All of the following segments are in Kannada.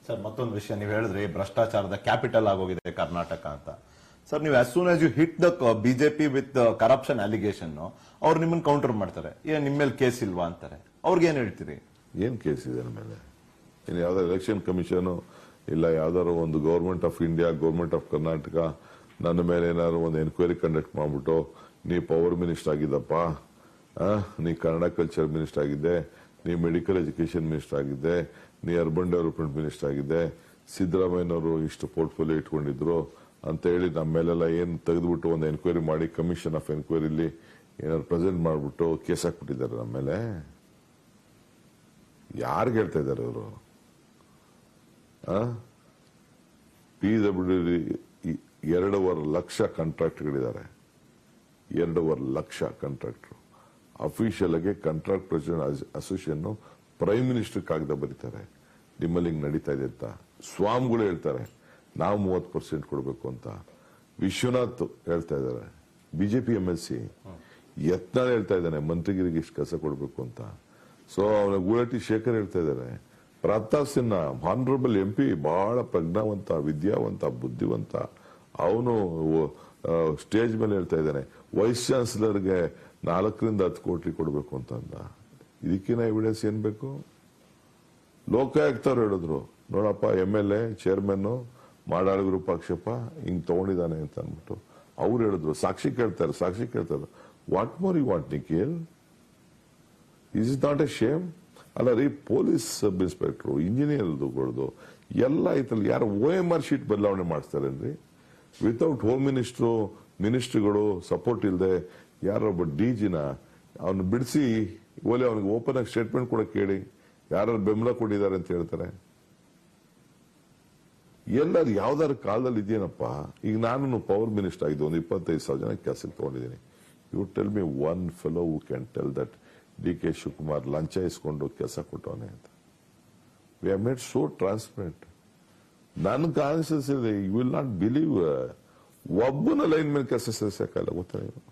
ಸರ್ ಮತ್ತೊಂದು ವಿಷಯ ನೀವು ಹೇಳಿದ್ರಿ ಭ್ರಷ್ಟಾಚಾರದ ಕ್ಯಾಪಿಟಲ್ ಆಗೋಗಿದೆ ಕರ್ನಾಟಕ ಅಂತ. ಸರ್ ನೀವು as soon as you hit the BJP with corruption allegation ಅವ್ರು ನಿಮ್ಮನ್ನ ಕೌಂಟರ್ ಮಾಡ್ತಾರೆ, ಏನ್ ನಿಮ್ಮ ಮೇಲೆ ಕೇಸ್ ಇಲ್ವಾ ಅಂತಾರೆ. ಅವ್ರಿಗೆ ಏನ್ ಹೇಳ್ತೀರಿ? ಏನ್ ಕೇಸ್ ಇದೆ ನನ್ನ ಮೇಲೆ? ಇನ್ನು ಯಾವ್ದಾದ್ರು ಎಲೆಕ್ಷನ್ ಕಮಿಷನ್ ಇಲ್ಲ ಯಾವ್ದಾದ್ರು ಒಂದು government of India, government of Karnataka ನನ್ನ ಮೇಲೆ ಏನಾದ್ರು ಒಂದು ಎನ್ಕ್ವೈರಿ ಕಂಡಕ್ಟ್ ಮಾಡ್ಬಿಟ್ಟು ನೀ ಪವರ್ ಮಿನಿಸ್ಟರ್ ಆಗಿದ್ದಪ್ಪ, ನೀ ಕನ್ನಡ ಕಲ್ಚರ್ ಮಿನಿಸ್ಟರ್ ಆಗಿದ್ದೆ, ನೀ ಮೆಡಿಕಲ್ ಎಜುಕೇಶನ್ ಮಿನಿಸ್ಟರ್ ಆಗಿದ್ದೆ, ನೀ ಅರ್ಬನ್ ಡೆವಲಪ್ಮೆಂಟ್ ಮಿನಿಸ್ಟರ್ ಆಗಿದ್ದೆ, ಸಿದ್ದರಾಮಯ್ಯನವರು ಇಷ್ಟು ಪೋರ್ಟ್ಫೋಲಿಯೋ ಇಟ್ಕೊಂಡಿದ್ರು ಅಂತ ಹೇಳಿ ನಮ್ಮ ಮೇಲೆಲ್ಲ ಏನ್ ತೆಗೆದ್ಬಿಟ್ಟು ಒಂದು ಎನ್ಕ್ವೈರಿ ಮಾಡಿ ಕಮಿಷನ್ ಆಫ್ ಎನ್ಕ್ವೈರಿಲಿ ಏನಾದ್ರು ಪ್ರೆಸೆಂಟ್ ಮಾಡ್ಬಿಟ್ಟು ಕೇಸ್ ಹಾಕ್ಬಿಟ್ಟಿದ್ದಾರೆ ನಮ್ಮ ಮೇಲೆ. ಯಾರಿಗೆ ಹೇಳ್ತಾ ಇದ್ದಾರೆ ಇವರು? PWD 2.5 ಲಕ್ಷ ಕಾಂಟ್ರಾಕ್ಟ್ಗಳಿದ್ದಾರೆ. 2.5 ಲಕ್ಷ ಕಾಂಟ್ರಾಕ್ಟರ್ ಅಫಿಷಿಯಲ್ ಆಗಿ ಕಾಂಟ್ರಾಕ್ಟ್ ಅಸೋಸಿಯೇಷನ್ ಪ್ರೈಮ್ ಮಿನಿಸ್ಟರ್ ಕಾಗದ ಬರೀತಾರೆ, ನಿಮ್ಮಲ್ಲಿ ಹಿಂಗ್ ನಡೀತಾ ಇದೆ ಅಂತ. ಸ್ವಾಮಿಗಳು ಹೇಳ್ತಾರೆ ನಾವು 30% ಕೊಡಬೇಕು ಅಂತ. ವಿಶ್ವನಾಥ್ ಹೇಳ್ತಾ ಇದ್ದಾರೆ, ಬಿಜೆಪಿ MLC. ಯತ್ನಾಳ್ ಹೇಳ್ತಾ ಇದ್ದಾನೆ ಮಂತ್ರಿಗಿರಿಗೆ ಇಷ್ಟು ಕಸ ಕೊಡಬೇಕು ಅಂತ. ಸೊ ಅವನ ಗೂಳಟಿ ಶೇಖರ್ ಹೇಳ್ತಾ ಇದ್ದಾರೆ. ಪ್ರತಾಪ್ ಸಿನ್ಹಾ ಹಾನರಬಲ್ MP, ಬಹಳ ಪ್ರಜ್ಞಾವಂತ, ವಿದ್ಯಾವಂತ, ಬುದ್ಧಿವಂತ. ಅವನು ಸ್ಟೇಜ್ ಮೇಲೆ ಹೇಳ್ತಾ ಇದ್ದಾನೆ ವೈಸ್ ಚಾನ್ಸಲರ್ಗೆ 4 ರಿಂದ 10 ಕೋಟಿ ಕೊಡಬೇಕು ಅಂತ. ಇದಕ್ಕಿನ ಎವಿಡೆನ್ಸ್ ಏನ್ ಬೇಕು? ಲೋಕಾಯುಕ್ತವ್ರು ಹೇಳಿದ್ರು ನೋಡಪ್ಪ MLA ಚೇರ್ಮನ್ ಮಾಡಾಳ್ ವಿರೂಪಾಕ್ಷಪ್ಪ ಹಿಂಗ್ ತಗೊಂಡಿದ್ದಾನೆ ಅಂತ ಅಂದ್ಬಿಟ್ಟು ಅವ್ರು ಹೇಳಿದ್ರು. ಸಾಕ್ಷಿ ಕೇಳ್ತಾರೆ. What more you want Nikhil? Is is not a shame? ಅಲ್ಲ ರೀ, ಪೊಲೀಸ್ ಸಬ್ ಇನ್ಸ್ಪೆಕ್ಟರ್, ಇಂಜಿನಿಯರ್ದು ಎಲ್ಲ ಐತಲ್ಲ, ಯಾರು OMR ಶೀಟ್ ಬದಲಾವಣೆ ಮಾಡಿಸ್ತಾರೇನ್ರಿ? ವಿತೌಟ್ ಹೋಮ್ ಮಿನಿಸ್ಟ್ರಿಗಳು ಸಪೋರ್ಟ್ ಇಲ್ಲದೆ ಯಾರೊಬ್ಬ DGನ ಅವನು ಬಿಡಿಸಿ ಓಲೆ ಅವನಿಗೆ ಓಪನ್ ಆಗಿ ಸ್ಟೇಟ್ಮೆಂಟ್ ಕೂಡ ಕೇಳಿ ಯಾರು ಬೆಂಬಲ ಕೊಟ್ಟಿದ್ದಾರೆ ಅಂತ ಹೇಳ್ತಾರೆ. ಎಲ್ಲರೂ ಯಾವ್ದಾದ್ರು ಕಾಲದಲ್ಲಿ ಇದೆಯೇನಪ್ಪ? ಈಗ ನಾನು ಪವರ್ ಮಿನಿಸ್ಟರ್ ಆಗಿದ್ದು, ಒಂದು 25,000 ಜನ ಕೆಲಸಕ್ಕೆ ತಗೊಂಡಿದ್ದೀನಿ. You tell me one fellow who can tell that DK Shivakumar ಲಂಚ ಇಸ್ಕೊಂಡು ಕೆಲಸ ಕೊಟ್ಟವನೇ ಅಂತ. We have made so transparent. ನನ್ನ ಕಾನ್ಸಿಯಸ್ ಇದೆ, ಯು ವಿಲ್ ನಾಟ್ ಬಿಲೀವ್, ಒಬ್ಬನ ಲೈನ್ ಮೇಲೆ ಕೆಲಸ ಸೇರ್ಸಕ್ಕಾಗಲ್ಲ. ಗೊತ್ತಾ ನೀವು?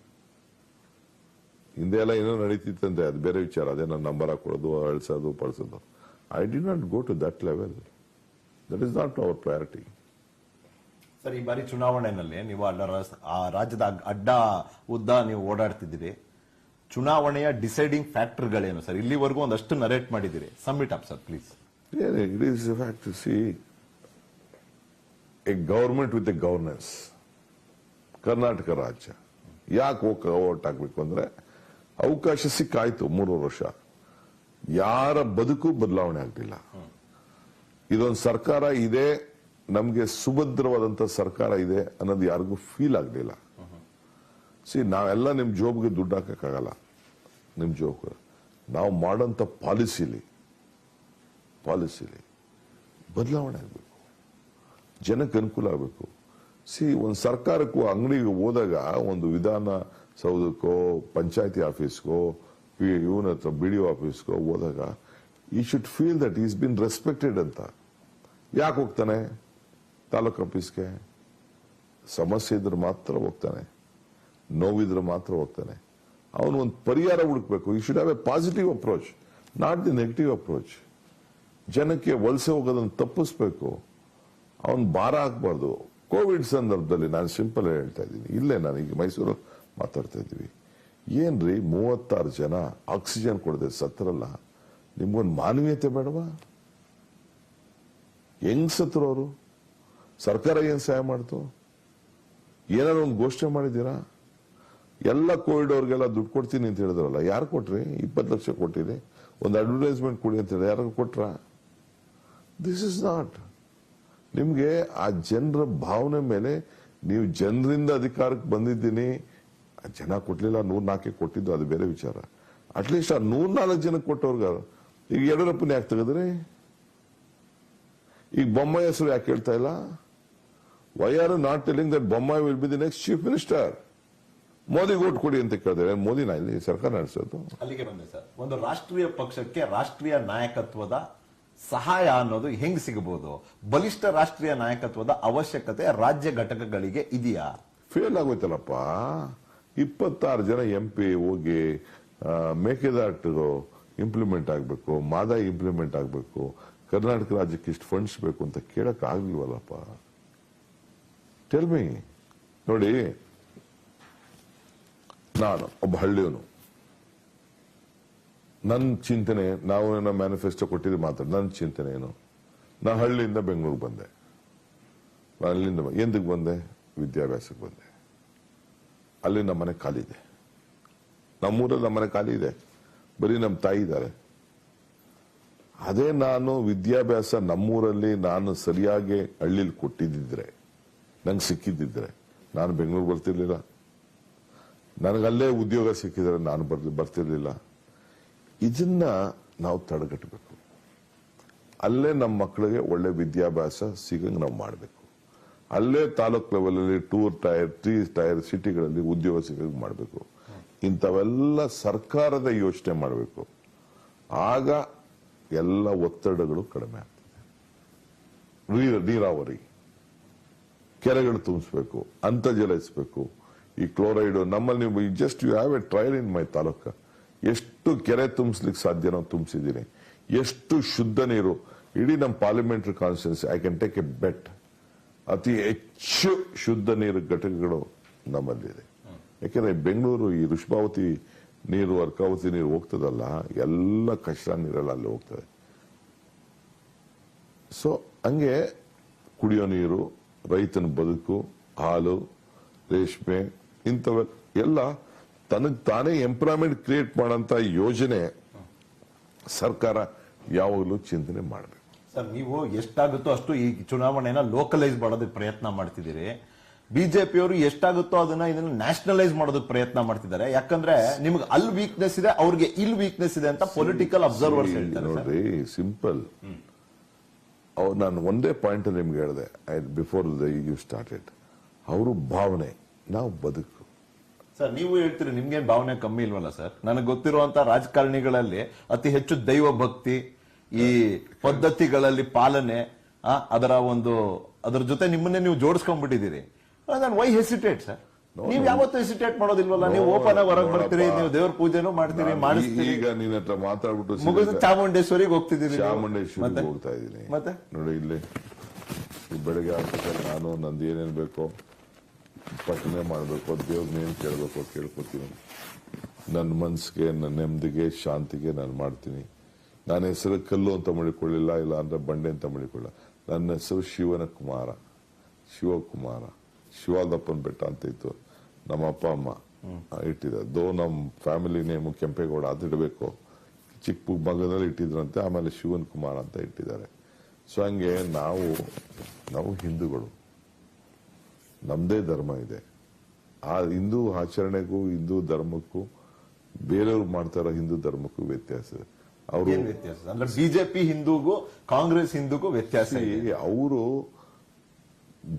ಹಿಂದೆ ಎಲ್ಲ ಏನೋ ನಡೀತಿತ್ತಂತೆ, ಅದು ಬೇರೆ ವಿಚಾರ. ಅದೇ ನನ್ನ ನಂಬರ್ ಹಾಕೊಳ್ಳೋದು, ಅಳಿಸೋದು, ಪಡಿಸೋದು. I did not go to that level. That is not our priority. Sir, ಈ ಬಾರಿ ಚುನಾವಣೆಯಲ್ಲಿ ನೀವು ಆ ರಾಜ್ಯದ ಅಡ್ಡ ಉದ್ದ ನೀವು ಓಡಾಡ್ತಿದ್ದೀರಿ. ಚುನಾವಣೆಯ ಡಿಸೈಡಿಂಗ್ ಫ್ಯಾಕ್ಟರ್ಗಳೇನು ಸರ್? ಇಲ್ಲಿವರೆಗೂ ಒಂದಷ್ಟು ನರೇಟ್ ಮಾಡಿದ್ದೀರಿ. Submit up sir please. It is fact to see a government with a governance. Karnataka ರಾಜ್ಯ ಯಾಕೆ ಓಟ್ ಹಾಕ್ಬೇಕು ಅಂದ್ರೆ ಅವಕಾಶ ಸಿಕ್ಕಾಯ್ತು 3 ವರ್ಷ. ಯಾರ ಬದುಕು ಬದಲಾವಣೆ ಆಗ್ಲಿಲ್ಲ. ಇದೊಂದು ಸರ್ಕಾರ ಇದೆ, ನಮ್ಗೆ ಸುಭದ್ರವಾದಂತ ಸರ್ಕಾರ ಇದೆ ಅನ್ನೋದು ಯಾರಿಗೂ ಫೀಲ್ ಆಗ್ಲಿಲ್ಲ. ನಾವೆಲ್ಲ ನಿಮ್ ಜೋಬ್ಗೆ ದುಡ್ಡು ಹಾಕಕ್ಕಾಗಲ್ಲ. ನಿಮ್ ಜೋಬ್ ನಾವು ಮಾಡೋಂತ ಪಾಲಿಸಿಲಿ ಬದಲಾವಣೆ ಆಗ್ಬೇಕು, ಜನಕ್ಕೆ ಅನುಕೂಲ ಆಗ್ಬೇಕು. ಒಂದು ಸರ್ಕಾರಕ್ಕೂ ಅಂಗಡಿಗೆ ಹೋದಾಗ ಒಂದು ವಿಧಾನ ಸೌಧಕ್ಕೋ ಪಂಚಾಯತಿ ಆಫೀಸ್ಗೋ ಇವನ ಹತ್ರ BDO ಆಫೀಸ್ಗೋ ಹೋದಾಗ ಈ should feel that is been respected ಅಂತ. ಯಾಕೆ ಹೋಗ್ತಾನೆ ತಾಲೂಕ್ ಆಫೀಸ್ಗೆ? ಸಮಸ್ಯೆ ಇದ್ರೆ ಮಾತ್ರ ಹೋಗ್ತಾನೆ, ನೋವಿದ್ರೆ ಮಾತ್ರ ಹೋಗ್ತಾನೆ. ಅವನು ಒಂದು ಪರಿಹಾರ ಹುಡುಕ್ಬೇಕು. You should have a positive approach, not the negative approach. ಜನಕ್ಕೆ ವಲಸೆ ಹೋಗೋದನ್ನು ತಪ್ಪಿಸ್ಬೇಕು. ಅವನ್ ಭಾರ ಹಾಕ್ಬಾರ್ದು. ಕೋವಿಡ್ ಸಂದರ್ಭದಲ್ಲಿ ನಾನು ಸಿಂಪಲ್ ಹೇಳ್ತಾ ಇದ್ದೀನಿ, ಇಲ್ಲೇ ನಾನೀಗ ಮೈಸೂರು ಮಾತಾಡ್ತಾ ಇದ್ದೀವಿ. ಏನ್ರಿ 36 ಜನ ಆಕ್ಸಿಜನ್ ಕೊಡದೆ ಸತ್ತರಲ್ಲ, ನಿಮ್ಗೊಂದು ಮಾನವೀಯತೆ ಬೇಡವಾ? ಹೆಂಗ್ ಸತ್ರು ಅವರು? ಸರ್ಕಾರ ಏನ್ ಸಹಾಯ ಮಾಡ್ತು? ಏನಾದ್ರು ಒಂದು ಘೋಷಣೆ ಮಾಡಿದ್ದೀರಾ? ಎಲ್ಲ ಕೋವಿಡ್ ಅವ್ರಿಗೆಲ್ಲ ದುಡ್ಡು ಕೊಡ್ತೀನಿ ಅಂತ ಹೇಳಿದ್ರಲ್ಲ, ಯಾರು ಕೊಟ್ರಿ? 20 ಲಕ್ಷ ಕೊಟ್ಟಿರಿ. ಒಂದು ಅಡ್ವರ್ಟೈಸ್ಮೆಂಟ್ ಕೊಡಿ ಅಂತ ಹೇಳಿ ಯಾರು ಕೊಟ್ರ? This is not. ನಿಮ್ಗೆ ಆ ಜನರ ಭಾವನೆ ಮೇಲೆ ನೀವು ಜನರಿಂದ ಅಧಿಕಾರಕ್ಕೆ ಬಂದಿದ್ದೀನಿ. ಜನ ಕೊಟ್ಲಿಲ್ಲ, 104 ಕೊಟ್ಟಿದ್ದು ಅದು ಬೇರೆ ವಿಚಾರ. ಅಟ್ಲೀಸ್ಟ್ ಆ 104 ಜನಕ್ಕೆ ಕೊಟ್ಟವ್ರಿಗೆ ಈಗ ಯಡಿಯೂರಪ್ಪನ ಯಾಕೆ ತೆಗೆದ್ರಿ? ಈಗ ಬೊಮ್ಮಾಯಿ ಹೆಸರು ಯಾಕೆ ಹೇಳ್ತಾ ಇಲ್ಲ? Why are not telling that Bommai will be the next chief minister? ಮೋದಿಗೆ ಓಟ್ ಕೊಡಿ ಅಂತ ಕೇಳಿದ್ರೆ ಮೋದಿನ ಇಲ್ಲಿ ಸರ್ಕಾರ ನಡೆಸೋದು? ಅಲ್ಲಿಗೆ ಬಂದೆ ಸರ್. ಒಂದು ರಾಷ್ಟ್ರೀಯ ಪಕ್ಷಕ್ಕೆ ರಾಷ್ಟ್ರೀಯ ನಾಯಕತ್ವದ ಸಹಾಯ ಅನ್ನೋದು ಹೆಂಗ್ ಸಿಗಬಹುದು? ಬಲಿಷ್ಠ ರಾಷ್ಟ್ರೀಯ ನಾಯಕತ್ವದ ಅವಶ್ಯಕತೆ ರಾಜ್ಯ ಘಟಕಗಳಿಗೆ ಇದೆಯಾ? ಫೇಲ್ ಆಗೋಯ್ತಲ್ಲಪ್ಪ. 26 ಜನ MP ಹೋಗಿ ಮೇಕೆದಾಟು ಇಂಪ್ಲಿಮೆಂಟ್ ಆಗಬೇಕು, ಮಾದಾಯಿ ಇಂಪ್ಲಿಮೆಂಟ್ ಆಗಬೇಕು, ಕರ್ನಾಟಕ ರಾಜ್ಯಕ್ಕೆ ಇಷ್ಟು ಫಂಡ್ಸ್ ಬೇಕು ಅಂತ ಕೇಳಕ್ ಆಗ್ಲಿಲ್ವಲ್ಲಪ್ಪ. Tell me. ನೋಡಿ, ನಾನು ಒಬ್ಬ ಹಳ್ಳಿಯವನು, ನನ್ನ ಚಿಂತನೆ, ನಾವು ನಮ್ಮ ಮ್ಯಾನಿಫೆಸ್ಟೋ ಕೊಟ್ಟಿದ್ದು ಮಾತ್ರ, ನನ್ನ ಚಿಂತನೆ ಏನು, ನಾ ಹಳ್ಳಿಯಿಂದ ಬೆಂಗಳೂರು ಬಂದೆ. ಅಲ್ಲಿಂದ ಎಂದಕ್ಕೆ ಬಂದೆ? ವಿದ್ಯಾಭ್ಯಾಸಕ್ಕೆ ಬಂದೆ. ಅಲ್ಲಿ ನಮ್ಮನೆ ಖಾಲಿ ಇದೆ, ನಮ್ಮೂರಲ್ಲಿ ನಮ್ಮನೆ ಖಾಲಿ ಇದೆ, ಬರೀ ನಮ್ಮ ತಾಯಿ ಇದ್ದಾರೆ. ಅದೇ ನಾನು ವಿದ್ಯಾಭ್ಯಾಸ ನಮ್ಮೂರಲ್ಲಿ ನಾನು ಸರಿಯಾಗಿ ಹಳ್ಳಿಲಿ ಕೊಟ್ಟಿದ್ದಿದ್ರೆ, ನಂಗೆ ಸಿಕ್ಕಿದ್ದಿದ್ರೆ ನಾನು ಬೆಂಗಳೂರು ಬರ್ತಿರ್ಲಿಲ್ಲ. ನನಗಲ್ಲೇ ಉದ್ಯೋಗ ಸಿಕ್ಕಿದ್ರೆ ನಾನು ಬರ್ತಿರ್ಲಿಲ್ಲ. ಇದನ್ನ ನಾವು ತಡೆಗಟ್ಟಬೇಕು. ಅಲ್ಲೇ ನಮ್ಮ ಮಕ್ಕಳಿಗೆ ಒಳ್ಳೆ ವಿದ್ಯಾಭ್ಯಾಸ ಸಿಗಂಗೆ ನಾವು ಮಾಡಬೇಕು. ಅಲ್ಲೇ ತಾಲೂಕ್ ಲೆವೆಲ್ ಅಲ್ಲಿ 2 ಟೈರ್ 3 ಟೈರ್ ಸಿಟಿಗಳಲ್ಲಿ ಉದ್ಯೋಗ ಸಿಗಂಗೆ ಮಾಡಬೇಕು. ಇಂಥವೆಲ್ಲ ಸರ್ಕಾರದ ಯೋಚನೆ ಮಾಡಬೇಕು. ಆಗ ಎಲ್ಲ ಒತ್ತಡಗಳು ಕಡಿಮೆ ಆಗ್ತದೆ. ನೀರಾವರಿ, ಕೆರೆಗಳು ತುಂಬಿಸ್ಬೇಕು, ಅಂತರ್ಜಲ ಇಸ್ಬೇಕು. ಈ ಕ್ಲೋರೈಡ್ ನಮ್ಮಲ್ಲಿ ನೀವು just you have a trial in my taluka. ಎಷ್ಟು ಕೆರೆ ತುಂಬಿಸ್ಲಿಕ್ಕೆ ಸಾಧ್ಯ ನಾವು ತುಂಬಿಸಿದ್ದೀನಿ. ಎಷ್ಟು ಶುದ್ಧ ನೀರು ಇಡೀ ನಮ್ಮ parliamentary constituency, I can take a bet, ಅತಿ ಹೆಚ್ಚು ಶುದ್ಧ ನೀರು ಘಟಕಗಳು ನಮ್ಮಲ್ಲಿದೆ. ಯಾಕೆಂದ್ರೆ ಬೆಂಗಳೂರು ಈ ಋಷಭಾವತಿ ನೀರು, ಅರ್ಕಾವತಿ ನೀರು ಹೋಗ್ತದಲ್ಲ, ಎಲ್ಲ ಕಷ್ಟ ನೀರೆಲ್ಲ ಅಲ್ಲಿ ಹೋಗ್ತದೆ. ಸೊ ಹಂಗೆ ಕುಡಿಯೋ ನೀರು, ರೈತನ ಬದುಕು, ಹಾಲು, ರೇಷ್ಮೆ, ಇಂಥವೆಲ್ಲ ತನಗ್ ತಾನೇ ಎಂಪ್ಲಾಯ್ಮೆಂಟ್ ಕ್ರಿಯೇಟ್ ಮಾಡೋಂತ ಯೋಜನೆ ಸರ್ಕಾರ ಯಾವಾಗಲೂ ಚಿಂತನೆ ಮಾಡಬೇಕು. ಸರ್, ನೀವು ಎಷ್ಟಾಗುತ್ತೋ ಅಷ್ಟು ಈ ಚುನಾವಣೆನ ಲೋಕಲೈಸ್ ಮಾಡೋದಕ್ಕೆ ಪ್ರಯತ್ನ ಮಾಡ್ತಿದ್ದೀರಿ. ಬಿಜೆಪಿಯವರು ಎಷ್ಟಾಗುತ್ತೋ ಇದನ್ನ ನ್ಯಾಷನಲೈಸ್ ಮಾಡೋದಕ್ಕೆ ಪ್ರಯತ್ನ ಮಾಡ್ತಿದ್ದಾರೆ. ಯಾಕಂದ್ರೆ ನಿಮ್ಗೆ ಅಲ್ಲಿ ವೀಕ್ನೆಸ್ ಇದೆ, ಅವ್ರಿಗೆ ಇಲ್ಲಿ ವೀಕ್ನೆಸ್ ಇದೆ ಅಂತ ಪೊಲಿಟಿಕಲ್ ಅಬ್ಸರ್ವರ್ಸ್ ಹೇಳ್ತಾರೆ. ನೋಡ್ರಿ, ಸಿಂಪಲ್. ನಾನು ಒಂದೇ ಪಾಯಿಂಟ್ ನಿಮ್ಗೆ ಹೇಳಿದೆ ಬಿಫೋರ್ ಯು ಸ್ಟಾರ್ಟೆಡ್. ಅವರು ಭಾವನೆ, ನಾವು ಬದುಕು. ಸರ್, ನೀವು ಹೇಳ್ತೀರಿ ನಿಮ್ಗೇನ್ ಭಾವನೆ ಕಮ್ಮಿ ಇಲ್ವಲ್ಲ ಸರ್. ನನಗೆ ಗೊತ್ತಿರುವಂತ ರಾಜಕಾರಣಿಗಳಲ್ಲಿ ಅತಿ ಹೆಚ್ಚು ದೈವ ಭಕ್ತಿ, ಈ ಪದ್ಧತಿಗಳಲ್ಲಿ ಪಾಲನೆ, ಅದರ ಜೊತೆ ನಿಮ್ಮನ್ನೇ ನೀವು ಜೋಡಿಸ್ಕೊಂಡ್ಬಿಟ್ಟಿದ್ದೀರಿ. Y hesitate sir? ನೀವು ಯಾವತ್ತೂ ಹೆಸಿಟೇಟ್ ಮಾಡೋದಿಲ್ವಲ್ಲ. ನೀವು ಓಪನ್ ಆಗಿ ಹೊರಗೆ ಬರ್ತೀರಿ, ನೀವು ದೇವ್ರ ಪೂಜೆನೂ ಮಾಡ್ತೀರಿ, ಮಾಡಿಸ್ತೀರಿ. ಈಗ ನಿನ್ನ ಹತ್ರ ಮಾತಾಡ್ಬಿಟ್ಟು ಮುಗಿದ ಚಾಮುಂಡೇಶ್ವರಿಗೆ ಹೋಗ್ತಿದ್ದೀರಿ. ಚಾಮುಂಡೇಶ್ವರಿಗೆ ಹೋಗ್ತಾ ಇದ್ದೀನಿ. ಮತ್ತೆ ನೋಡಿ, ಇಲ್ಲಿ ಬೆಳಗ್ಗೆ ಆಗ್ಬೇಕಾದ್ರೆ ನಾನು ನಂದು ಏನೇನ್ ಬೇಕೋ ಪಠನೆ ಮಾಡಬೇಕು, ದೇವ್ರನ್ನೇನು ಕೇಳಬೇಕು ಕೇಳ್ಕೊತೀನಿ. ನನ್ನ ಮನ್ಸಿಗೆ, ನನ್ನ ನೆಮ್ಮದಿಗೆ, ಶಾಂತಿಗೆ ನಾನು ಮಾಡ್ತೀನಿ. ನನ್ನ ಹೆಸರು ಕಲ್ಲು ಅಂತ ಮಾಡಿಕೊಳ್ಳಿಲ್ಲ, ಇಲ್ಲ ಅಂದ್ರೆ ಬಂಡೆ ಅಂತ ಮಾಡಿಕೊಳ್ಳ. ನನ್ನ ಹೆಸರು ಶಿವನ ಕುಮಾರ, ಶಿವಕುಮಾರ. ಶಿವಾದಪ್ಪನ ಬೆಟ್ಟ ಅಂತ ಇತ್ತು, ನಮ್ಮ ಅಪ್ಪ ಅಮ್ಮ ಇಟ್ಟಿದ್ದಾರೆ. ನಮ್ಮ ಫ್ಯಾಮಿಲಿ ನೇಮು ಕೆಂಪೇಗೌಡ ಅದು ಇಡಬೇಕು, ಚಿಕ್ಕ ಮಗನಲ್ಲಿ ಇಟ್ಟಿದ್ರಂತೆ. ಆಮೇಲೆ ಶಿವನ್ ಕುಮಾರ್ ಅಂತ ಇಟ್ಟಿದ್ದಾರೆ. ಸೊ ಹಂಗೆ ನಾವು ಹಿಂದೂಗಳು, ನಮ್ದೇ ಧರ್ಮ ಇದೆ. ಆ ಹಿಂದೂ ಆಚರಣೆಗೂ ಹಿಂದೂ ಧರ್ಮಕ್ಕೂ ಬೇರೆಯವ್ರು ಮಾಡ್ತಾರೋ ಹಿಂದೂ ಧರ್ಮಕ್ಕೂ ವ್ಯತ್ಯಾಸ ಇದೆ. ಅವರು ಅಂದ್ರೆ ಬಿಜೆಪಿ ಹಿಂದೂಗೂ ಕಾಂಗ್ರೆಸ್ ಹಿಂದೂಗೂ ವ್ಯತ್ಯಾಸ. ಅವರು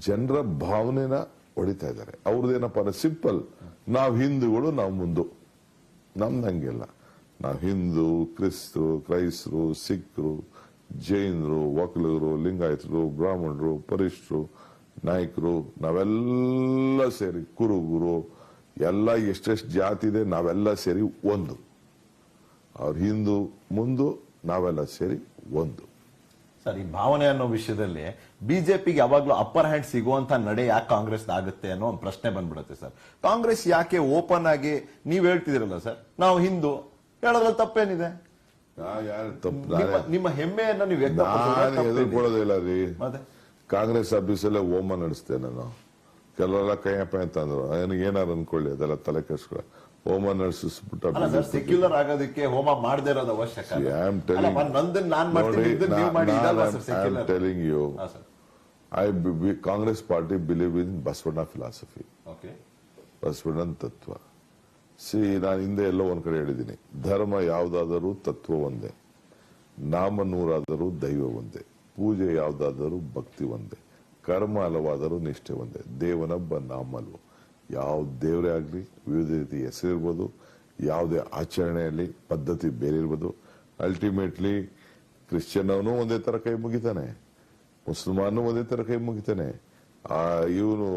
ಜನರ ಭಾವನೆನ ಹೊಡಿತಾ ಇದ್ದಾರೆ. ಅವ್ರದ್ದೇನಪ್ಪ ಅಂದ್ರೆ ಸಿಂಪಲ್, ನಾವು ಹಿಂದೂಗಳು, ನಾವು ಮುಂದು. ನಮ್ದಂಗಿಲ್ಲ. ನಾವು ಹಿಂದೂ, ಕ್ರೈಸ್ತರು, ಸಿಖ್ರು, ಜೈನರು, ಒಕ್ಕಲಿಗರು, ಲಿಂಗಾಯತರು, ಬ್ರಾಹ್ಮಣರು, ಪರಿಷ್ಠರು, ನಾಯಕರು, ನಾವೆಲ್ಲ ಸೇರಿ, ಕುರುಗುರು, ಎಲ್ಲ ಎಷ್ಟೆಷ್ಟು ಜಾತಿ ಇದೆ ನಾವೆಲ್ಲ ಸೇರಿ ಒಂದು. ಅವ್ರ ಹಿಂದೂ ಮುಂದು, ನಾವೆಲ್ಲ ಸೇರಿ ಒಂದು. ಸರ್, ಈ ಭಾವನೆ ಅನ್ನೋ ವಿಷಯದಲ್ಲಿ ಬಿಜೆಪಿಗೆ ಯಾವಾಗ್ಲೂ ಅಪ್ಪರ್ ಹ್ಯಾಂಡ್ ಸಿಗುವಂತ ನಡೆ ಯಾಕೆ ಕಾಂಗ್ರೆಸ್ ಆಗುತ್ತೆ ಅನ್ನೋ ಒಂದು ಪ್ರಶ್ನೆ ಬಂದ್ಬಿಡುತ್ತೆ ಸರ್. ಕಾಂಗ್ರೆಸ್ ಯಾಕೆ ಓಪನ್ ಆಗಿ ನೀವ್ ಹೇಳ್ತಿದಿರಲ್ಲ ಸರ್, ನಾವು ಹಿಂದೂ ಹೇಳೋದ್ರಲ್ಲಿ ತಪ್ಪೇನಿದೆ? ನಿಮ್ಮ ಹೆಮ್ಮೆಯನ್ನ ನೀವು ಎದುರ್ಕೊಳ್ಳೋದಿಲ್ಲ ರೀ. ಕಾಂಗ್ರೆಸ್ ಆಫೀಸಲ್ಲೇ ಹೋಮ ನಡೆಸ್ತೇನೆ ನಾನು. ಕೆಲವೆಲ್ಲ ಕೈಯಪ್ಪ ಅಂತ ಅಂದ್ರು, ಏನಾರು ಅನ್ಕೊಳ್ಳಿ, ಅದೆಲ್ಲ ತಲೆ ಕೆಡ್ಸ್ಕೊಳ. ಹೋಮ ನಡೆಸಿಸ್ಬಿಟ್ಟು ಸೆಕ್ಯುಲರ್ ಆಗೋದಕ್ಕೆ ಹೋಮ ಮಾಡದೇ ಇರೋದು ಅವಶ್ಯಕ. Congress party believe in Basavanna philosophy, ಬಸವಣ್ಣನ ತತ್ವ. ನಾನು ಹಿಂದೆ ಎಲ್ಲೋ ಒಂದ್ ಕಡೆ ಹೇಳಿದ್ದೀನಿ, ಧರ್ಮ ಯಾವ್ದಾದರೂ ತತ್ವ ಒಂದೇ, ನಾಮ ನೂರಾದರೂ ದೈವ ಒಂದೇ, ಪೂಜೆ ಯಾವ್ದಾದರೂ ಭಕ್ತಿ ಒಂದೇ, ಕರ್ಮ ಹಲವಾದರೂ ನಿಷ್ಠೆ ಒಂದೇ, ದೇವನೊಬ್ಬ ನಾಮಲ್ವ. ಯಾವ ದೇವರೇ ಆಗ್ಲಿ ವಿವಿಧ ರೀತಿ ಹೆಸರಿರ್ಬೋದು, ಯಾವುದೇ ಆಚರಣೆಯಲ್ಲಿ ಪದ್ಧತಿ ಬೇರೆ ಇರ್ಬೋದು. ಅಲ್ಟಿಮೇಟ್ಲಿ ಕ್ರಿಶ್ಚಿಯನ್ ಅವನು ಒಂದೇ ತರ ಕೈ ಮುಗಿತಾನೆ, ಮುಸಲ್ಮಾನು ಒಂದೇ ತರ ಕೈ ಮುಗಿತಾನೆ, ಇವನು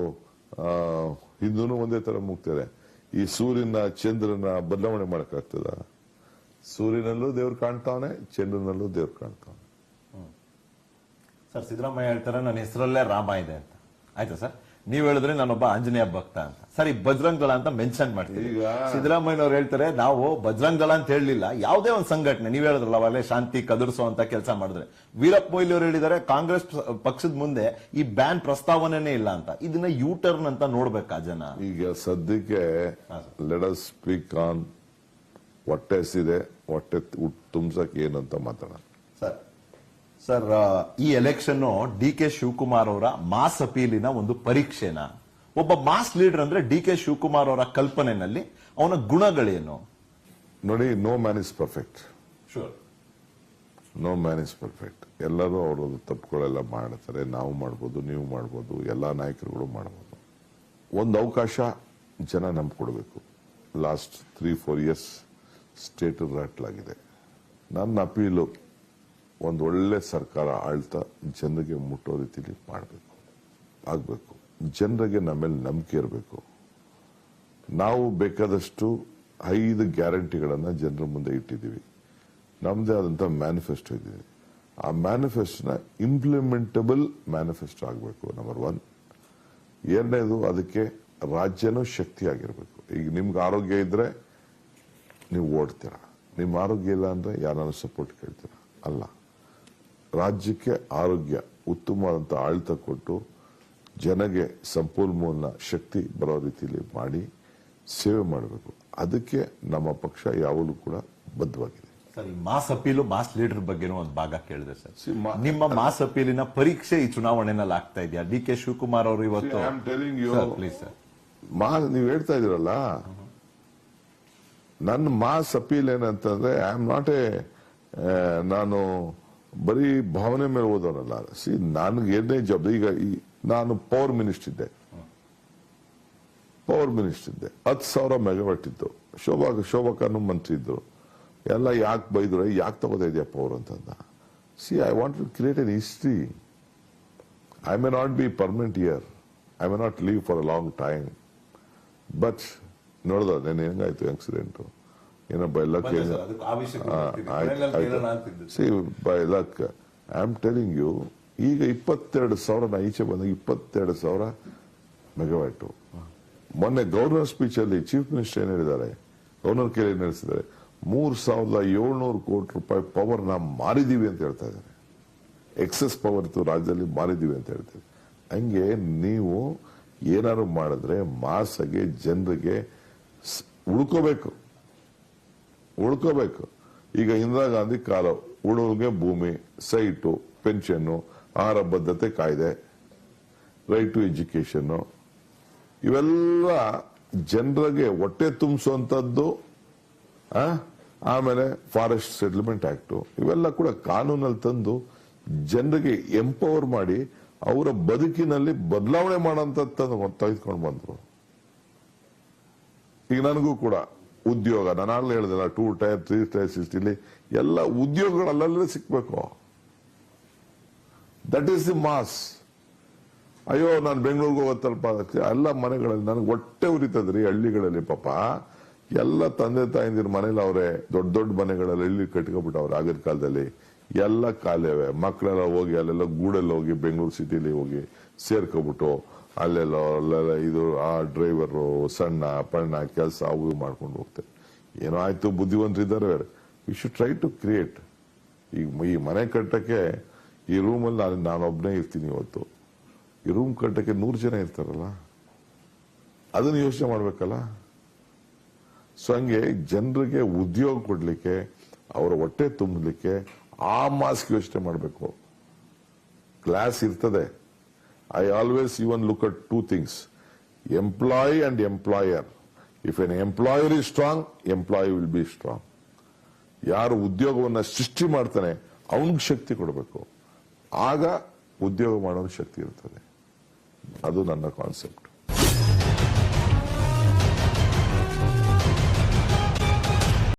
ಹಿಂದೂನು ಒಂದೇ ತರ ಮುಗ್ತಾರೆ. ಈ ಸೂರ್ಯನ ಚಂದ್ರನ ಬದಲಾವಣೆ ಮಾಡಕ್ಕಾಗ್ತದ? ಸೂರ್ಯನಲ್ಲೂ ದೇವ್ರು ಕಾಣ್ತಾವನೆ, ಚಂದ್ರನಲ್ಲೂ ದೇವ್ರು ಕಾಣ್ತಾವನೆ. ಸರ್ ಸಿದ್ದರಾಮಯ್ಯ ಹೇಳ್ತಾರೆ ನನ್ನ ಹೆಸರಲ್ಲೇ ರಾಮ ಇದೆ ಅಂತ, ಆಯ್ತಾ ಸರ್? ನೀವ್ ಹೇಳಿದ್ರೆ ನಾನೊಬ್ಬ ಆಂಜನೇಯ ಭಕ್ತ ಅಂತ. ಸರ್, ಈ ಬಜರಂಗ್ ದಳ ಅಂತ ಮೆನ್ಷನ್ ಮಾಡ್ತೀವಿ. ಸಿದ್ದರಾಮಯ್ಯನವ್ರು ಹೇಳ್ತಾರೆ ನಾವು ಬಜರಂಗ್ ದಳ ಅಂತ ಹೇಳಲಿಲ್ಲ, ಯಾವುದೇ ಒಂದು ಸಂಘಟನೆ, ನೀವ್ ಹೇಳಿದ್ರಲ್ಲ ಅವಾಗಲೇ ಶಾಂತಿ ಕದರ್ಸೋ ಅಂತ ಕೆಲಸ ಮಾಡಿದ್ರೆ. ವೀರಪ್ಪ ಮೊಯ್ಲಿ ಅವರು ಹೇಳಿದ್ದಾರೆ ಕಾಂಗ್ರೆಸ್ ಪಕ್ಷದ ಮುಂದೆ ಈ ಬ್ಯಾನ್ ಪ್ರಸ್ತಾವನೆನೇ ಇಲ್ಲ ಅಂತ. ಇದನ್ನ ಯೂ ಟರ್ನ್ ಅಂತ ನೋಡ್ಬೇಕಾ ಜನ? ಈಗ ಸದ್ಯಕ್ಕೆ ಲೆಟ್ ಅಸ್ ಸ್ಪೀಕ್ ಆನ್ ಹೊಟ್ಟೆ ಎಷ್ಟಿದೆ, ಹೊಟ್ಟೆ ತುಂಬಸಕ್ ಏನಂತ ಮಾತಾಡೋಣ. ಸರ್, ಈ ಎಲೆಕ್ಷನ್ ಡಿ ಕೆ ಶಿವಕುಮಾರ್ ಅವರ ಮಾಸ್ ಅಪೀಲಿನ ಒಂದು ಪರೀಕ್ಷೆನ? ಒಬ್ಬ ಮಾಸ್ ಲೀಡರ್ ಅಂದ್ರೆ ಡಿ ಕೆ ಶಿವಕುಮಾರ್ ಅವರ ಕಲ್ಪನೆಯಲ್ಲಿ ಅವನ ಗುಣಗಳೇನು? ನೋಡಿ, no man is perfect. Sure, no man is perfect. ಎಲ್ಲರೂ ಅವರು ತಪ್ಪುಗಳೆಲ್ಲ ಮಾಡ್ತಾರೆ. ನಾವು ಮಾಡ್ಬೋದು, ನೀವು ಮಾಡ್ಬೋದು, ಎಲ್ಲಾ ನಾಯಕರುಗಳು ಮಾಡ್ಬೋದು. ಒಂದು ಅವಕಾಶ ಜನ ನಂಬಿಕೊಡ್ಬೇಕು. ಲಾಸ್ಟ್ 3-4 ಇಯರ್ಸ್ ಸ್ಟೇಟ್ ರಾಟ್ಲಾಗಿದೆ. ನನ್ನ ಅಪೀಲು ಒಂದು ಒಳ್ಳೆ ಸರ್ಕಾರ ಆಳ್ತಾ ಜನರಿಗೆ ಮುಟ್ಟೋ ರೀತಿಲಿ ಮಾಡಬೇಕು, ಆಗ್ಬೇಕು. ಜನರಿಗೆ ನಮ್ಮ ಮೇಲೆ ನಂಬಿಕೆ ಇರಬೇಕು. ನಾವು ಬೇಕಾದಷ್ಟು 5 ಗ್ಯಾರಂಟಿಗಳನ್ನ ಜನರ ಮುಂದೆ ಇಟ್ಟಿದ್ದೀವಿ. ನಮ್ದೇ ಆದಂತ ಮ್ಯಾನಿಫೆಸ್ಟೋ ಇದ್ದೀವಿ. ಆ ಮ್ಯಾನಿಫೆಸ್ಟೋನ ಇಂಪ್ಲಿಮೆಂಟಬಲ್ ಮ್ಯಾನಿಫೆಸ್ಟೋ ಆಗಬೇಕು, ನಂಬರ್ 1. ಎರಡನೇದು, ಅದಕ್ಕೆ ರಾಜ್ಯನೂ ಶಕ್ತಿ ಆಗಿರಬೇಕು. ಈಗ ನಿಮ್ಗೆ ಆರೋಗ್ಯ ಇದ್ರೆ ನೀವು ಓಡ್ತೀರಾ, ನಿಮ್ಮ ಆರೋಗ್ಯ ಇಲ್ಲ ಅಂದ್ರೆ ಯಾರನ್ನ ಸಪೋರ್ಟ್ ಕೇಳ್ತೀರಾ? ಅಲ್ಲ. ರಾಜ್ಯಕ್ಕೆ ಆರೋಗ್ಯ, ಉತ್ತಮವಾದಂತ ಆಡಳಿತ ಕೊಟ್ಟು ಜನಗೆ ಸಂಪನ್ಮೂಲ ಶಕ್ತಿ ಬರೋ ರೀತಿಯಲ್ಲಿ ಮಾಡಿ ಸೇವೆ ಮಾಡಬೇಕು. ಅದಕ್ಕೆ ನಮ್ಮ ಪಕ್ಷ ಯಾವಾಗಲೂ ಕೂಡ ಬದ್ಧವಾಗಿದೆ. ಸರ್, ಈ ಮಾಸ್ ಅಪೀಲು ಮಾಸ್ ಲೀಡರ್ ಬಗ್ಗೆನೂ ಒಂದು ಭಾಗ ಕೇಳಿದೆ ಸರ್. ನಿಮ್ಮ ಮಾಸ್ ಅಪೀಲಿನ ಪರೀಕ್ಷೆ ಈ ಚುನಾವಣೆನಲ್ಲಿ ಆಗ್ತಾ ಇದೆಯಾ? ಡಿ ಕೆ ಶಿವಕುಮಾರ್ ಅವರು ಇವತ್ತು ಪ್ಲೀಸ್ ಸರ್, ನೀವು ಹೇಳ್ತಾ ಇದೀರಲ್ಲ, ನನ್ನ ಮಾಸ್ ಅಪೀಲ್ ಏನಂತಂದ್ರೆ ಐ ಆಮ್ ನಾಟ್ ನಾನು ಬರೀ ಭಾವನೆ ಮೇಲೆ ಓದೋನಲ್ಲ. ನನಗೆ ಏನೇ ಜಾಬ್, ಈಗ ನಾನು ಪವರ್ ಮಿನಿಸ್ಟರ್ ಇದ್ದೆ. 10,000 ಮೆಗಾವಾಟ್ ಇತ್ತು. ಶೋಭಾಕನು ಮಂತ್ರಿ ಇದ್ರು. ಎಲ್ಲ ಯಾಕೆ ಬೈದ್ರು, ಯಾಕೆ ತಗೋತಾ ಇದೆಯಾ ಪವರ್ ಅಂತಂದ. I want to create an history. I may not be permanent here, I may not leave for a long time. But ನೋಡ್ದ ನೆನೆ ಹೆಂಗಾಯ್ತು ಆಕ್ಸಿಡೆಂಟ್, ಏನೋ by luck. By luck I am telling you, ಈಗ 22,000 ನಾ ಈಚೆ ಬಂದಾಗ 22,000 ಮೆಗಾವ್ಯಾಟ್. ಮೊನ್ನೆ ಗವರ್ನರ್ ಸ್ಪೀಚ್ ಅಲ್ಲಿ ಚೀಫ್ ಮಿನಿಸ್ಟರ್ ಏನ್ ಹೇಳಿದ್ದಾರೆ, ಗವರ್ನರ್ ಕೇಳಿ ಏನ್ ನಡೆಸಿದ್ದಾರೆ, 3,700 ಕೋಟಿ ರೂಪಾಯಿ ಪವರ್ ನಾವು ಮಾರಿದೀವಿ ಅಂತ ಹೇಳ್ತಾ ಇದ್ದಾರೆ. ಎಕ್ಸೆಸ್ ಪವರ್ ಇತ್ತು ರಾಜ್ಯದಲ್ಲಿ, ಮಾರಿದೀವಿ ಅಂತ ಹೇಳ್ತಾರೆ. ಹಂಗೆ ನೀವು ಏನಾದ್ರು ಮಾಡಿದ್ರೆ ಮಾಸಾಗೆ ಜನರಿಗೆ ಉಳ್ಕೋಬೇಕು. ಈಗ ಇಂದಿರಾ ಗಾಂಧಿ ಕಾಲ, ಉಳುವಿಗೆ ಭೂಮಿ, ಸೈಟು, ಪೆನ್ಷನ್, ಆಹಾರ ಬದ್ಧತೆ ಕಾಯ್ದೆ, ರೈಟ್ ಟು ಎಜುಕೇಶನ್, ಇವೆಲ್ಲ ಜನರಿಗೆ ಹೊಟ್ಟೆ ತುಂಬಿಸುವಂತದ್ದು. ಆಮೇಲೆ ಫಾರೆಸ್ಟ್ ಸೆಟಲ್ಮೆಂಟ್ ಆಕ್ಟ್, ಇವೆಲ್ಲ ಕೂಡ ಕಾನೂನಲ್ಲಿ ತಂದು ಜನರಿಗೆ ಎಂಪವರ್ ಮಾಡಿ ಅವರ ಬದುಕಿನಲ್ಲಿ ಬದಲಾವಣೆ ಮಾಡೋಂತ ತೆಗೆದುಕೊಂಡು ಬಂದ್ರು. ಈಗ ನನಗೂ ಕೂಡ ಉದ್ಯೋಗ, ನಾನು ಆಗ್ಲೇ ಹೇಳಿದಲ್ಲ, 2 ಟೈರ್ 3 ಟೈರ್ ಸಿಸ್ಟಿಲಿ ಎಲ್ಲ ಉದ್ಯೋಗಗಳು ಅಲ್ಲಲ್ಲೇ ಸಿಕ್ಬೇಕು. That is the mass. ಅಯ್ಯೋ ನಾನು ಬೆಂಗಳೂರಿಗೆ ಹೋಗುತ್ತಲ್ಪ, ಎಲ್ಲ ಮನೆಗಳಲ್ಲಿ ನನಗೆ ಹೊಟ್ಟೆ ಉರಿತದ್ರಿ. ಹಳ್ಳಿಗಳಲ್ಲಿ ಪಾಪ ಎಲ್ಲ ತಂದೆ ತಾಯಿಂದಿರ ಮನೇಲಿ ಅವರೇ, ದೊಡ್ಡ ದೊಡ್ಡ ಮನೆಗಳಲ್ಲಿ ಹಳ್ಳಿ ಕಟ್ಕೊಬಿಟ್ಟವ್ರೆ. ಆಗಿನ ಕಾಲದಲ್ಲಿ ಎಲ್ಲ ಕಾಲೇವೆ, ಮಕ್ಕಳೆಲ್ಲ ಹೋಗಿ ಅಲ್ಲೆಲ್ಲ ಗೂಡಲ್ಲಿ ಹೋಗಿ ಬೆಂಗಳೂರು ಸಿಟಿಲಿ ಹೋಗಿ ಸೇರ್ಕೊಬಿಟ್ಟು ಅಲ್ಲೆಲ್ಲ ಇದು ಆ ಡ್ರೈವರು ಸಣ್ಣ ಪಣ್ಣ ಕೆಲಸ ಅವು ಮಾಡ್ಕೊಂಡು ಹೋಗ್ತಾರೆ. ಏನೋ ಆಯ್ತು, ಬುದ್ಧಿವಂತರಿದ್ದಾರೆ. We should try to create. ಈಗ ಈ ಮನೆ ಕಟ್ಟಕ್ಕೆ ಈ ರೂಮಲ್ಲಿ ನಾನೊಬ್ಬನೇ ಇರ್ತೀನಿ. ಇವತ್ತು ಈ ರೂಮ್ ಕಟ್ಟಕ್ಕೆ 100 ಜನ ಇರ್ತಾರಲ್ಲ, ಅದನ್ನ ಯೋಚನೆ ಮಾಡ್ಬೇಕಲ್ಲ. ಸೊ ಹಂಗೆ ಜನರಿಗೆ ಉದ್ಯೋಗ ಕೊಡ್ಲಿಕ್ಕೆ, ಅವರ ಹೊಟ್ಟೆ ತುಂಬಲಿಕ್ಕೆ ಆ ಮಾಸ್ಕ್ ಯೋಚನೆ ಮಾಡಬೇಕು. ಕ್ಲಾಸ್ ಇರ್ತದೆ. I always even look at 2 things, employee and employer. If an employer is strong, employee will be strong. ಯಾರು ಉದ್ಯೋಗವನ್ನ ಸೃಷ್ಟಿ ಮಾಡ್ತಾನೆ ಅವನಿಗೆ ಶಕ್ತಿ ಕೊಡಬೇಕು. ಆಗ ಉದ್ಯೋಗ ಮಾಡೋನು ಶಕ್ತಿ ಇರ್ತದೆ. ಅದು ನನ್ನ ಕಾನ್ಸೆಪ್ಟ್.